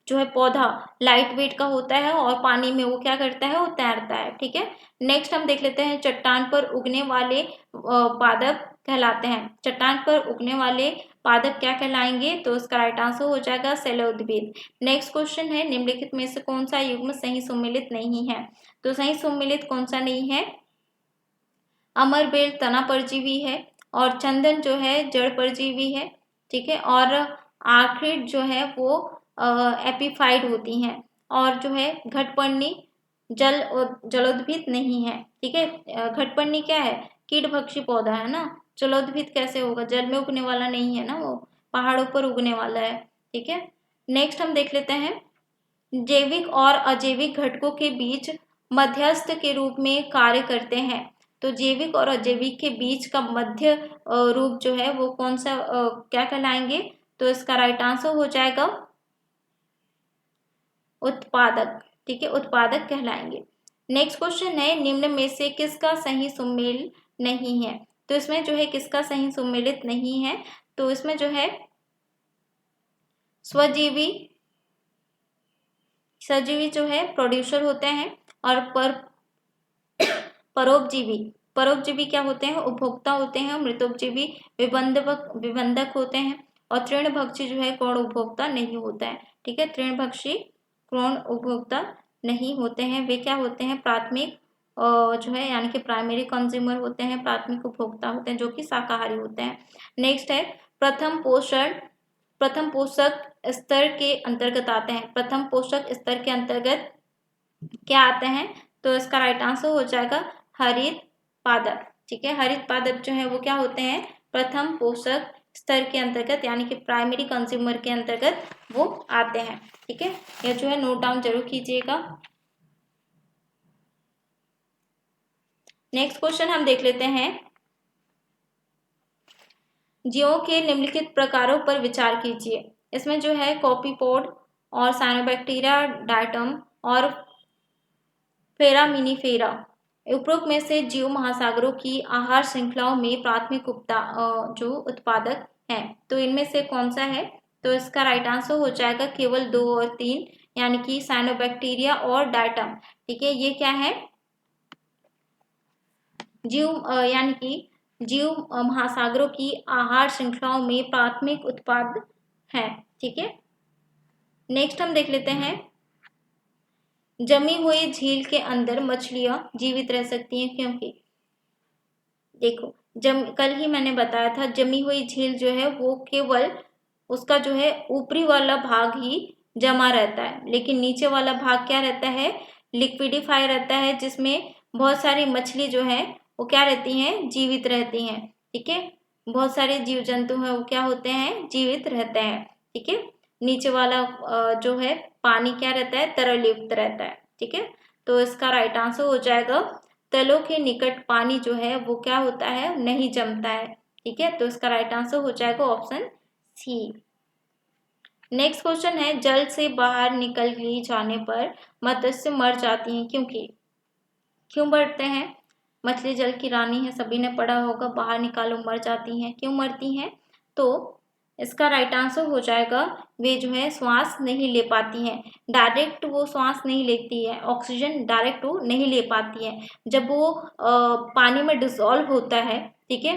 जो है पौधा लाइट वेट का होता है और पानी में वो क्या करता है, वो तैरता है। ठीक है, नेक्स्ट हम देख लेते हैं चट्टान पर उगने वाले पादप कहलाते हैं। चट्टान पर उगने वाले पादप क्या कहलाएंगे, तो इसका राइट आंसर हो जाएगा शैलोदभिद। नेक्स्ट क्वेश्चन है निम्नलिखित में से कौन सा युग्म सही सुमेलित नहीं है, तो सही सुमेलित कौन सा नहीं है, अमर बेल तना परजीवी है, और चंदन जो है जड़ परजीवी है। ठीक है, और आर्किड जो है वो एपीफाइड होती हैं, और जो है घटपर्णी जलोद्भिद नहीं है। ठीक है, घटपर्णी क्या है, कीटभक्षी पौधा है ना, जलोद्भिद कैसे होगा, जल में उगने वाला नहीं है ना, वो पहाड़ों पर उगने वाला है। ठीक है, नेक्स्ट हम देख लेते हैं जैविक और अजैविक घटकों के बीच मध्यस्थ के रूप में कार्य करते हैं। तो जैविक और अजैविक के बीच का मध्य रूप जो है वो कौन सा क्या कहलाएंगे, तो इसका राइट आंसर हो जाएगा उत्पादक। ठीक है, उत्पादक कहलाएंगे। नेक्स्ट क्वेश्चन है निम्न में से किसका सही सुमेल नहीं है, तो इसमें जो है किसका सही सुमेलित नहीं है, तो इसमें जो है स्वजीवी सजीवी जो है प्रोड्यूसर होते हैं, और परोपजीवी परोपजीवी क्या होते हैं, उपभोक्ता होते हैं। मृतोपजीवी विबंधक होते हैं, और तृणभक्षी जो है कौन उपभोक्ता नहीं होता है। ठीक है, तृणभक्षी कौन उपभोक्ता नहीं होते हैं, वे क्या होते हैं, प्राथमिक जो है यानी कि प्राइमरी कंज्यूमर होते हैं, प्राथमिक उपभोक्ता होते हैं जो कि शाकाहारी होते हैं। नेक्स्ट है प्रथम पोषक स्तर के अंतर्गत आते हैं। प्रथम पोषक स्तर के अंतर्गत क्या आते हैं, तो इसका राइट आंसर हो जाएगा हरित पादप। ठीक है, हरित पादप जो है वो क्या होते हैं, प्रथम पोषक स्तर के अंतर्गत यानी कि प्राइमरी कंज्यूमर के अंतर्गत वो आते हैं। ठीक है, ये जो है नोट डाउन जरूर कीजिएगा। नेक्स्ट क्वेश्चन हम देख लेते हैं जीवों के निम्नलिखित प्रकारों पर विचार कीजिए। इसमें जो है कॉपीपोड और साइनोबैक्टीरिया डायटम और फेरामिनीफेरा, उपरोक्त में से जीव महासागरों की आहार श्रृंखलाओं में प्राथमिक जो उत्पादक हैं, तो इनमें से कौन सा है, तो इसका राइट आंसर हो जाएगा केवल 2 और 3 यानी कि साइनोबैक्टीरिया और डायटम। ठीक है, ये क्या है, जीव यानी कि जीव महासागरों की आहार श्रृंखलाओं में प्राथमिक उत्पाद है। ठीक है, नेक्स्ट हम देख लेते हैं जमी हुई झील के अंदर मछलियां जीवित रह सकती हैं, क्योंकि देखो कल ही मैंने बताया था जमी हुई झील जो है वो केवल उसका जो है ऊपरी वाला भाग ही जमा रहता है, लेकिन नीचे वाला भाग क्या रहता है, लिक्विडिफाई रहता है, जिसमें बहुत सारी मछली जो है वो क्या रहती हैं, जीवित रहती हैं। ठीक है, बहुत सारे जीव जंतु हैं वो क्या होते हैं, जीवित रहते हैं। ठीक है, नीचे वाला जो है पानी क्या रहता है, तरल युक्त रहता है। ठीक है, तो इसका राइट आंसर हो जाएगा तलों के निकट पानी जो है वो क्या होता है, नहीं जमता है। ठीक है, तो इसका राइट आंसर हो जाएगा ऑप्शन सी। नेक्स्ट क्वेश्चन है जल से बाहर निकल ली जाने पर मत्स्य मर जाती हैं, क्योंकि क्यों मरते हैं, मछली जल की रानी है, सभी ने पढ़ा होगा, बाहर निकालो मर जाती हैं, क्यों मरती हैं, तो इसका राइट आंसर हो जाएगा वे जो है श्वास नहीं ले पाती हैं, डायरेक्ट वो श्वास नहीं लेती है, ऑक्सीजन डायरेक्ट वो नहीं ले पाती है। जब वो पानी में डिसॉल्व होता है, ठीक है,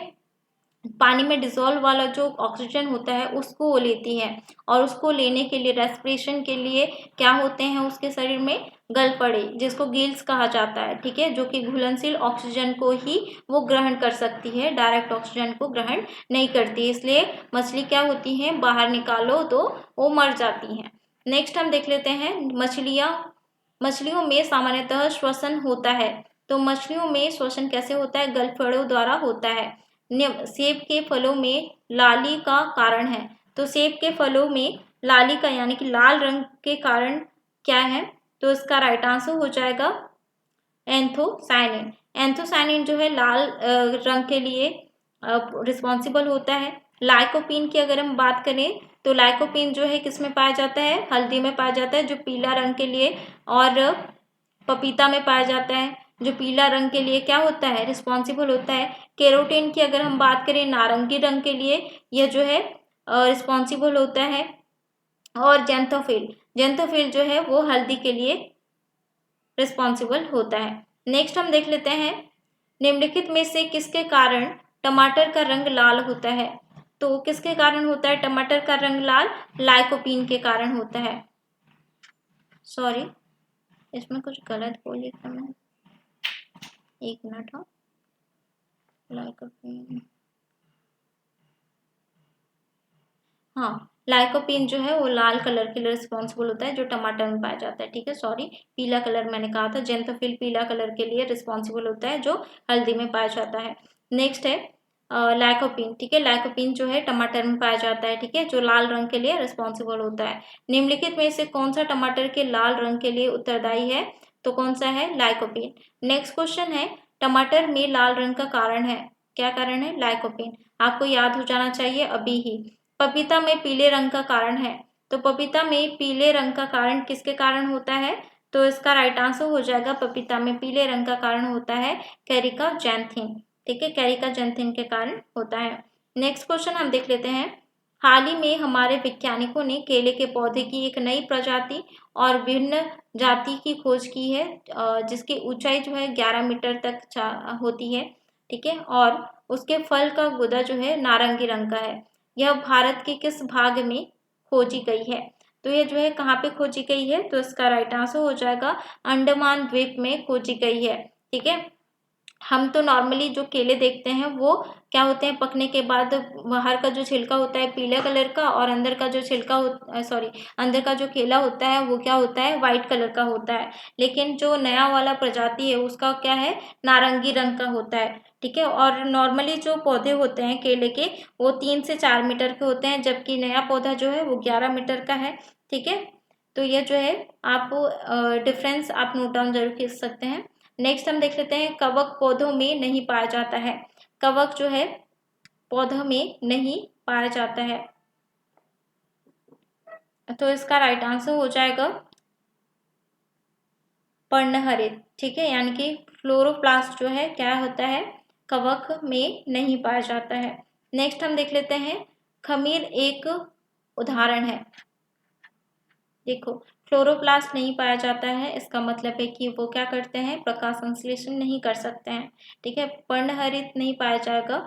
पानी में डिसॉल्व वाला जो ऑक्सीजन होता है उसको वो लेती है, और उसको लेने के लिए रेस्पिरेशन के लिए क्या होते हैं उसके शरीर में, गलफड़े, जिसको गिल्स कहा जाता है। ठीक है, जो कि घुलनशील ऑक्सीजन को ही वो ग्रहण कर सकती है, डायरेक्ट ऑक्सीजन को ग्रहण नहीं करती, इसलिए मछली क्या होती है, बाहर निकालो तो वो मर जाती हैं। नेक्स्ट हम देख लेते हैं मछलियों में सामान्यतः श्वसन होता है, तो मछलियों में श्वसन कैसे होता है, गलफड़ों द्वारा होता है। सेब के फलों में लाली का कारण है, तो सेब के फलों में लाली का यानी कि लाल रंग के कारण क्या है, तो इसका राइट आंसर हो जाएगा एंथोसायनिन। एंथोसायनिन जो है लाल रंग के लिए रिस्पॉन्सिबल होता है। लाइकोपीन की अगर हम बात करें तो लाइकोपीन जो है किस में पाया जाता है, हल्दी में पाया जाता है जो पीला रंग के लिए, और पपीता में पाया जाता है। जो पीला रंग के लिए क्या होता है, रिस्पॉन्सिबल होता है। कैरोटीन की अगर हम बात करें नारंगी रंग के लिए, यह जो है रिस्पॉन्सिबल होता है। और जेंथोफिल जो है वो हल्दी के लिए रिस्पॉन्सिबल होता है। नेक्स्ट हम देख लेते हैं, निम्नलिखित में से किसके कारण टमाटर का रंग लाल होता है। तो किसके कारण होता है टमाटर का रंग लाल, लाइकोपीन के कारण होता है। सॉरी, इसमें कुछ गलत बोल लिखा मैंने, एक मिनट। हाँ, लाइकोपीन, हाँ, लाइकोपीन जो है वो लाल कलर के लिए रिस्पॉन्सिबल होता है जो टमाटर में पाया जाता है। ठीक है, सॉरी, पीला कलर मैंने कहा था, जेंथोफिल पीला कलर के लिए रिस्पॉन्सिबल होता है जो हल्दी में पाया जाता है। नेक्स्ट है लाइकोपीन। ठीक है, लाइकोपीन जो है टमाटर में पाया जाता है। ठीक है, जो लाल रंग के लिए रिस्पॉन्सिबल होता है। निम्नलिखित में से कौन सा टमाटर के लाल रंग के लिए उत्तरदायी है, तो कौन सा है, लाइकोपीन। नेक्स्ट क्वेश्चन है, टमाटर में लाल रंग का कारण है, क्या कारण है, लाइकोपीन। आपको याद हो जाना चाहिए अभी ही। पपीता में पीले रंग का कारण है, तो पपीता में पीले रंग का कारण किसके कारण होता है, तो इसका राइट आंसर हो जाएगा पपीता में पीले रंग का कारण होता है कैरिका जैंथिन। ठीक है, कैरिका जैंथिन के कारण होता है। नेक्स्ट क्वेश्चन हम देख लेते हैं, हाल ही में हमारे वैज्ञानिकों ने केले के पौधे की एक नई प्रजाति और भिन्न जाति की खोज की है, जिसकी ऊंचाई जो है 11 मीटर तक होती है। ठीक है, और उसके फल का गुदा जो है नारंगी रंग का है। यह भारत के किस भाग में खोजी गई है, तो ये जो है कहाँ पे खोजी गई है, तो इसका राइट आंसर हो जाएगा अंडमान द्वीप में खोजी गई है। ठीक है, हम तो नॉर्मली जो केले देखते हैं वो क्या होते हैं, पकने के बाद बाहर का जो छिलका होता है पीला कलर का, और अंदर का जो छिलका सॉरी, अंदर का जो केला होता है वो क्या होता है, वाइट कलर का होता है। लेकिन जो नया वाला प्रजाति है उसका क्या है, नारंगी रंग का होता है। ठीक है, और नॉर्मली जो पौधे होते हैं केले के वो 3 से 4 मीटर के होते हैं, जबकि नया पौधा जो है वो 11 मीटर का है। ठीक है, तो ये जो है आप डिफरेंस आप नोट डाउन जरूर कर सकते हैं। नेक्स्ट हम देख लेते हैं, कवक पौधों में नहीं पाया जाता है। कवक जो है पौधों में नहीं पाया जाता है, तो इसका राइट आंसर हो जाएगा पर्णहरित। ठीक है, यानी कि क्लोरोप्लास्ट जो है क्या होता है, कवक में नहीं पाया जाता है। नेक्स्ट हम देख लेते हैं, खमीर एक उदाहरण है। देखो, क्लोरोप्लास्ट नहीं पाया जाता है, इसका मतलब है कि वो क्या करते हैं, प्रकाश संश्लेषण नहीं कर सकते हैं। ठीक है, पर्णहरित नहीं पाया जाएगा,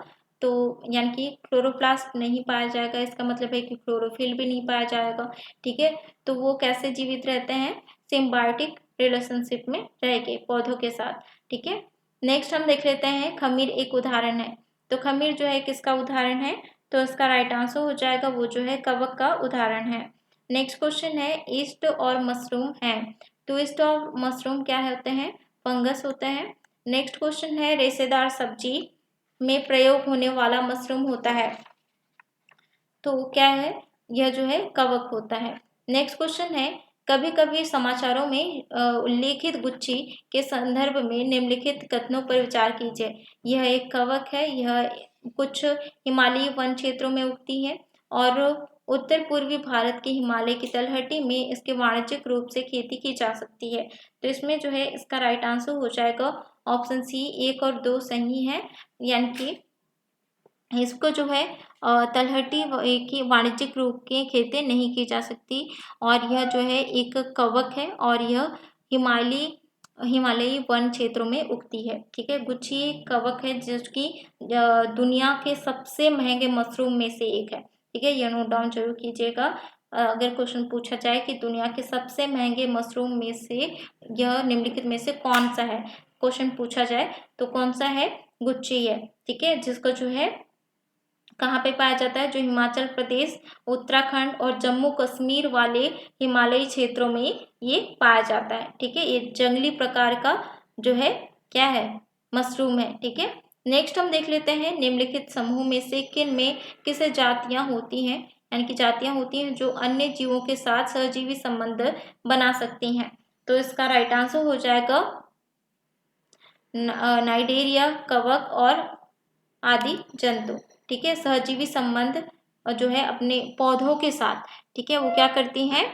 तो यानी कि क्लोरोप्लास्ट नहीं पाया जाएगा, इसका मतलब है कि क्लोरोफिल भी नहीं पाया जाएगा। ठीक है, तो वो कैसे जीवित रहते हैं, सिम्बायोटिक रिलेशनशिप में रह के पौधों के साथ। ठीक है, नेक्स्ट हम देख लेते हैं, खमीर एक उदाहरण है। तो खमीर जो है किसका उदाहरण है, तो इसका राइट आंसर हो जाएगा वो जो है कवक का उदाहरण है। नेक्स्ट क्वेश्चन है, ईस्ट और मशरूम है। तो ईस्ट और मशरूम क्या होते हैं, फंगस होते हैं। नेक्स्ट क्वेश्चन है, रेशेदार सब्जी में प्रयोग होने वाला मशरूम होता है, तो क्या है, यह जो है कवक होता है। नेक्स्ट क्वेश्चन है, कभी कभी समाचारों में उल्लेखित गुच्छी के संदर्भ में निम्नलिखित कथनों पर विचार कीजिए। यह एक कवक है, यह कुछ हिमालयी वन क्षेत्रों में उगती है, और उत्तर पूर्वी भारत के हिमालय की तलहटी में इसके वाणिज्यिक रूप से खेती की जा सकती है। तो इसमें जो है इसका राइट आंसर हो जाएगा ऑप्शन सी, 1 और 2 सही है, यानी कि इसको जो है तलहटी की वाणिज्यिक रूप की खेती नहीं की जा सकती, और यह जो है एक कवक है, और यह हिमालयी वन क्षेत्रों में उगती है। ठीक है, गुच्छी एक कवक है जिसकी दुनिया के सबसे महंगे मशरूम में से एक है। ठीक है, यह नोट डाउन जरूर कीजिएगा। अगर क्वेश्चन पूछा जाए कि दुनिया के सबसे महंगे मशरूम में से यह निम्नलिखित में से कौन सा है, क्वेश्चन पूछा जाए तो कौन सा है, गुच्छी है। ठीक है, जिसको जो है कहाँ पे पाया जाता है, जो हिमाचल प्रदेश, उत्तराखंड और जम्मू कश्मीर वाले हिमालयी क्षेत्रों में ये पाया जाता है। ठीक है, ये जंगली प्रकार का जो है क्या है, मशरूम है। ठीक है, नेक्स्ट हम देख लेते हैं, निम्नलिखित समूह में से किन में किसे जातियां होती हैं, यानी कि जातियां होती हैं जो अन्य जीवों के साथ सहजीवी संबंध बना सकती हैं। तो इसका राइट आंसर हो जाएगा नाइडेरिया, कवक और आदि जंतु। ठीक है, सहजीवी संबंध जो है अपने पौधों के साथ, ठीक है, वो क्या करती हैं,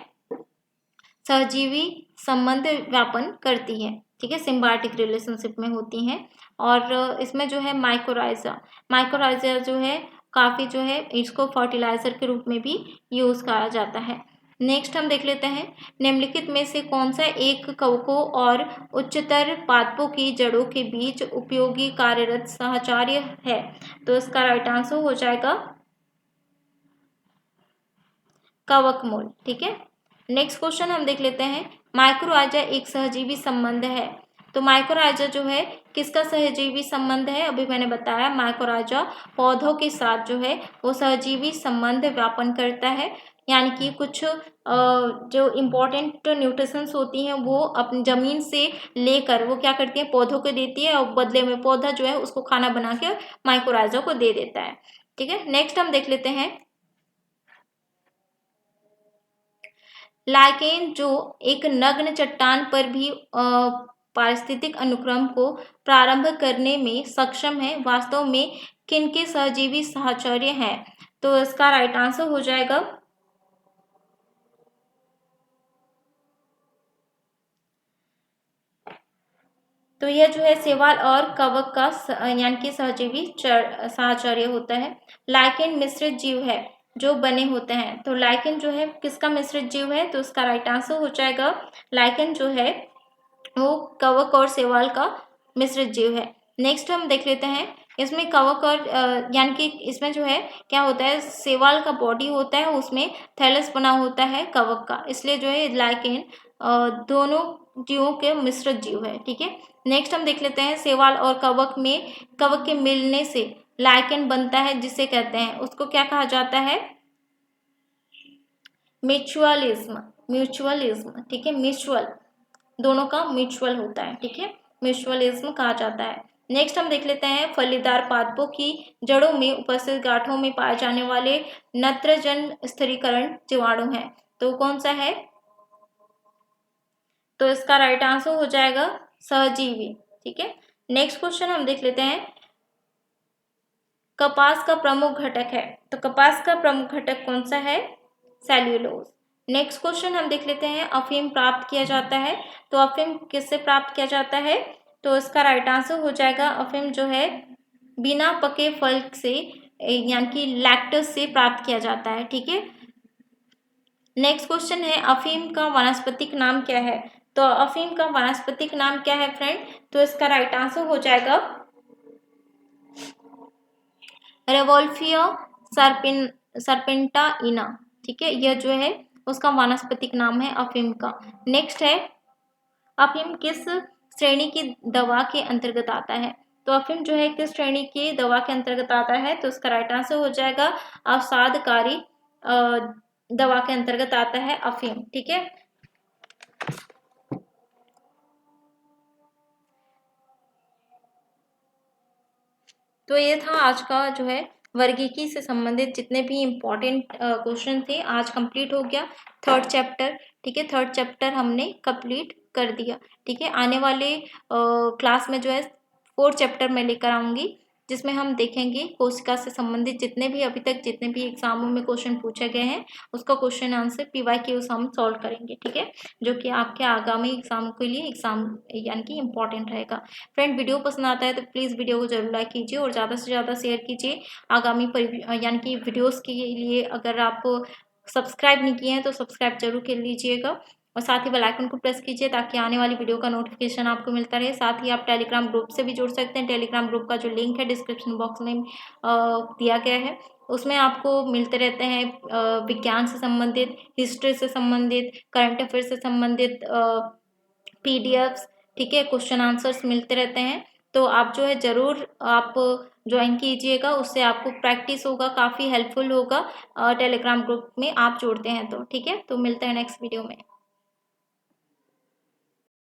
सहजीवी संबंध व्यापन करती है। ठीक है, सिम्बायोटिक रिलेशनशिप में होती हैं। और इसमें जो है माइकोराइजा जो है काफ़ी जो है इसको फर्टिलाइजर के रूप में भी यूज़ करा जाता है। नेक्स्ट हम देख लेते हैं, निम्नलिखित में से कौन सा एक कवकों और उच्चतर पादपों की जड़ों के बीच उपयोगी कार्यरत साहचर्य है? तो इसका राइट आंसर हो जाएगा कवकमूल। ठीक है, नेक्स्ट क्वेश्चन हम देख लेते हैं, माइक्रोराइजा एक सहजीवी संबंध है। तो माइक्रोराइजा जो है किसका सहजीवी संबंध है? अभी मैंने बताया माइक्रोराइजा पौधों के साथ जो है वो सहजीवी संबंध व्यापन करता है, यानी कि कुछ जो इम्पोर्टेंट न्यूट्रिशंस होती हैं वो अपनी जमीन से लेकर वो क्या करती है, पौधों को देती है, और बदले में पौधा जो है उसको खाना बना के माइक्रोराइजा को दे देता है। ठीक है, नेक्स्ट हम देख लेते हैं, लाइकेन जो एक नग्न चट्टान पर भी पारिस्थितिक अनुक्रम को प्रारंभ करने में सक्षम है, वास्तव में किनके सहजीवी साहचर्य हैं? तो इसका राइट आंसर हो जाएगा तो यह जो है शैवाल और कवक का यानी कि सहजीवी साहचर्य होता है। लाइकेन मिश्रित जीव है जो बने होते हैं। तो लाइकेन जो है किसका मिश्रित जीव है? तो इसका राइट आंसर हो जाएगा लाइकेन जो है वो कवक और शैवाल का मिश्रित जीव है। नेक्स्ट हम देख लेते हैं, इसमें कवक और यानी कि इसमें जो है क्या होता है, शैवाल का बॉडी होता है, उसमें थैलस बना होता है कवक का, इसलिए जो है लाइकेन दोनों जीवों के मिश्रित जीव है। ठीक है, नेक्स्ट हम देख लेते हैं, शैवाल और कवक के मिलने से लाइकेन बनता है, जिसे कहते हैं उसको क्या कहा जाता है? म्यूचुअलिज्म। ठीक है, म्यूचुअल, दोनों का म्यूचुअल होता है। ठीक है, म्यूचुअलिज्म कहा जाता है। नेक्स्ट हम देख लेते हैं, फलीदार पादपों की जड़ों में उपस्थित गांठों में पाए जाने वाले नत्रजन स्थिरीकरण जीवाणु हैं। तो कौन सा है? तो इसका राइट आंसर हो जाएगा सहजीवी। ठीक है, नेक्स्ट क्वेश्चन हम देख लेते हैं, कपास का प्रमुख घटक है। तो कपास का प्रमुख घटक कौन सा है? सेल्यूलोज। नेक्स्ट क्वेश्चन हम देख लेते हैं, अफीम प्राप्त किया जाता है। तो अफीम किससे प्राप्त किया जाता है? तो इसका राइट आंसर हो जाएगा अफीम जो है बिना पके फल से यानी कि लैक्टस से प्राप्त किया जाता है। ठीक है, नेक्स्ट क्वेश्चन है, अफीम का वानस्पतिक नाम क्या है? तो अफीम का वानस्पतिक नाम क्या है फ्रेंड? तो इसका राइट आंसर हो जाएगा रेवोल्फिया सर्पेंटाइना। ठीक है, यह जो है उसका वानस्पतिक नाम है अफीम का। नेक्स्ट है, अफीम किस श्रेणी की दवा के अंतर्गत आता है? तो अफीम जो है किस श्रेणी की दवा के अंतर्गत आता है? तो उसका राइट आंसर हो जाएगा अवसादकारी दवा के अंतर्गत आता है अफीम। ठीक है, तो ये था आज का जो है वर्गीकी से संबंधित जितने भी इम्पोर्टेंट क्वेश्चन थे, आज कंप्लीट हो गया थर्ड चैप्टर। ठीक है, थर्ड चैप्टर हमने कंप्लीट कर दिया। ठीक है, आने वाले क्लास में जो है फोर्थ चैप्टर में लेकर आऊँगी, जिसमें हम देखेंगे कोशिका से संबंधित जितने भी अभी तक जितने भी एग्जामों में क्वेश्चन पूछे गए हैं उसका क्वेश्चन आंसर PYQ हम सॉल्व करेंगे। ठीक है, जो कि आपके आगामी एग्जामों के लिए एग्जाम यानी कि इम्पोर्टेंट रहेगा। फ्रेंड, वीडियो पसंद आता है तो प्लीज़ वीडियो को जरूर लाइक कीजिए और ज़्यादा से ज़्यादा शेयर कीजिए। आगामी यानी कि वीडियोस के लिए अगर आप सब्सक्राइब नहीं किए हैं तो सब्सक्राइब जरूर कर लीजिएगा, और साथ ही बेल आइकन को प्रेस कीजिए ताकि आने वाली वीडियो का नोटिफिकेशन आपको मिलता रहे। साथ ही आप टेलीग्राम ग्रुप से भी जुड़ सकते हैं। टेलीग्राम ग्रुप का जो लिंक है डिस्क्रिप्शन बॉक्स में दिया गया है, उसमें आपको मिलते रहते हैं विज्ञान से संबंधित, हिस्ट्री से संबंधित, करंट अफेयर से संबंधित PDFs। ठीक है, क्वेश्चन आंसर्स मिलते रहते हैं, तो आप जो है ज़रूर आप ज्वाइन कीजिएगा, उससे आपको प्रैक्टिस होगा, काफ़ी हेल्पफुल होगा टेलीग्राम ग्रुप में आप जुड़ते हैं तो। ठीक है, तो मिलते हैं नेक्स्ट वीडियो में।